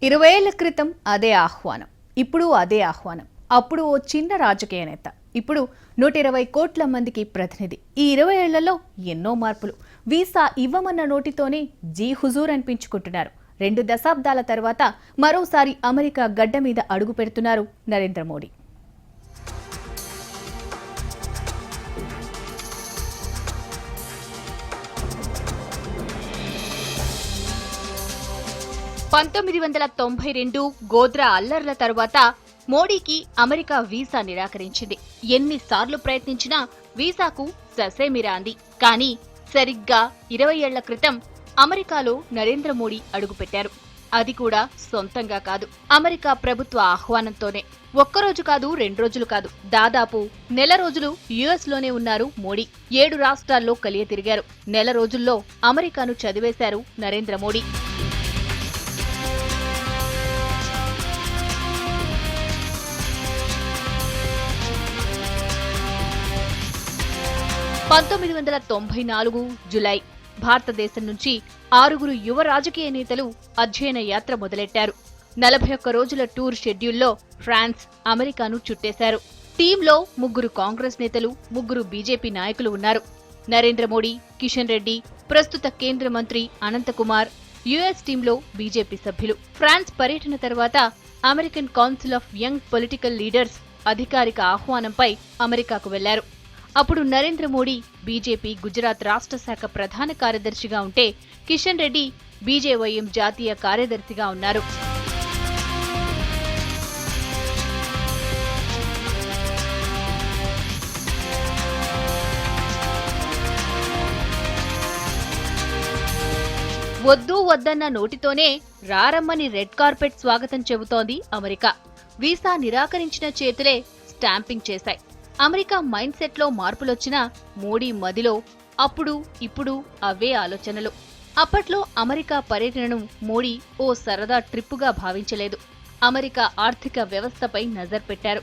20 ఏళ్ల క్రితం అదే ఆహ్వానం, ఇప్పుడు అదే ఆహ్వానం. అప్పుడు ఓ చిన్న రాజకీయ నేత, ఇప్పుడు 120 కోట్ల మందికి ప్రతినిధి. ఈ 20 ఏళ్లలో ఎన్నో మార్పులు. వీసా ఇవ్వమన్న నోటితోనే జీ హుజూర్ అనిపించుకుంటున్నారు. 2 దశాబ్దాల తర్వాత మరోసారి అమెరికా గడ్డ మీద అడుగు పెడుతున్నారు నరేంద్ర మోడీ. గోద్రా అల్లర్ల తరువాత మోడీకి అమెరికా వీసా నిరాకరించింది. ఎన్నిసార్లు ప్రయత్నించినా వీసాకు ససేమిరా అంది. కానీ సరిగ్గా 20 ఏళ్ల క్రితం అమెరికాలో నరేంద్ర మోడీ అడుగుపెట్టారు. అది కూడా సొంతంగా కాదు, అమెరికా ప్రభుత్వ ఆహ్వానంతోనే. ఒక్కరోజు కాదు, 2 రోజులు కాదు, దాదాపు నెల రోజులు యుఎస్ లోనే ఉన్నారు మోడీ. 7 రాష్ట్రాల్లో కలియ తిరిగారు. నెల రోజుల్లో అమెరికాను చదివేశారు నరేంద్ర మోడీ. జులై భారతదేశం నుంచి 6 యువ రాజకీయ నేతలు అధ్యయన యాత్ర మొదలెట్టారు. 41 రోజుల టూర్ షెడ్యూల్లో ఫ్రాన్స్, అమెరికాను చుట్టేశారు. టీంలో 3 కాంగ్రెస్ నేతలు, 3 బీజేపీ నాయకులు ఉన్నారు. నరేంద్ర మోడీ, కిషన్ రెడ్డి, ప్రస్తుత కేంద్ర మంత్రి అనంతకుమార్, యుఎస్ టీంలో బీజేపీ సభ్యులు. ఫ్రాన్స్ పర్యటన తర్వాత American council of young political leaders అధికారిక ఆహ్వానంపై అమెరికాకు వెళ్లారు. అప్పుడు నరేంద్ర మోడీ బీజేపీ గుజరాత్ రాష్ట్ర శాఖ ప్రధాన కార్యదర్శిగా ఉంటే, కిషన్ రెడ్డి బీజేవైఎం జాతీయ కార్యదర్శిగా ఉన్నారు. వద్దు వద్దన్న నోటితోనే రారమ్మని రెడ్ కార్పెట్ స్వాగతం చెబుతోంది అమెరికా. వీసా నిరాకరించిన చేతులే స్టాంపింగ్ చేశాయి. అమెరికా మైండ్ సెట్ లో మార్పులొచ్చినా మోడీ మదిలో అప్పుడు ఇప్పుడు అవే ఆలోచనలు. అప్పట్లో అమెరికా పర్యటనను మోడీ ఓ సరదా ట్రిప్పుగా భావించలేదు. అమెరికా ఆర్థిక వ్యవస్థపై నజర్ పెట్టారు.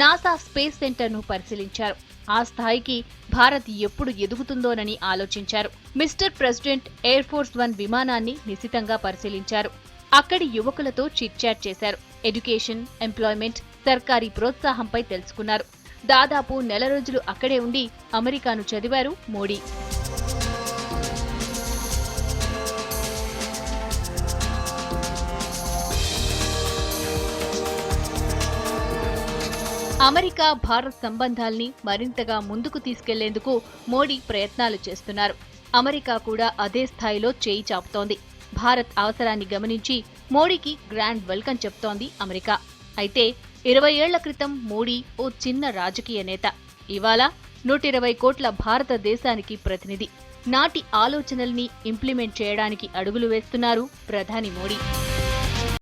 నాసా స్పేస్ సెంటర్ను పరిశీలించారు. ఆ స్థాయికి భారత్ ఎప్పుడు ఎదుగుతుందోనని ఆలోచించారు. మిస్టర్ ప్రెసిడెంట్ ఎయిర్ ఫోర్స్ 1 విమానాన్ని నిశితంగా పరిశీలించారు. అక్కడి యువకులతో చిట్ చాట్ చేశారు. ఎడ్యుకేషన్, ఎంప్లాయ్మెంట్, సర్కారీ ప్రోత్సాహంపై తెలుసుకున్నారు. దాదాపు నెల రోజులు అక్కడే ఉండి అమెరికాను చదివారు మోడీ. అమెరికా భారత్ సంబంధాల్ని మరింతగా ముందుకు తీసుకెళ్లేందుకు మోడీ ప్రయత్నాలు చేస్తున్నారు. అమెరికా కూడా అదే స్థాయిలో చేయి చాపుతోంది. భారత్ అవసరాన్ని గమనించి మోడీకి గ్రాండ్ వెల్కమ్ చెప్తోంది అమెరికా. అయితే 20 ఏళ్ల క్రితం మోడీ ఓ చిన్న రాజకీయ నేత, ఇవాళ 120 కోట్ల భారతదేశానికి ప్రతినిధి. నాటి ఆలోచనల్ని ఇంప్లిమెంట్ చేయడానికి అడుగులు వేస్తున్నారు ప్రధాని మోడీ.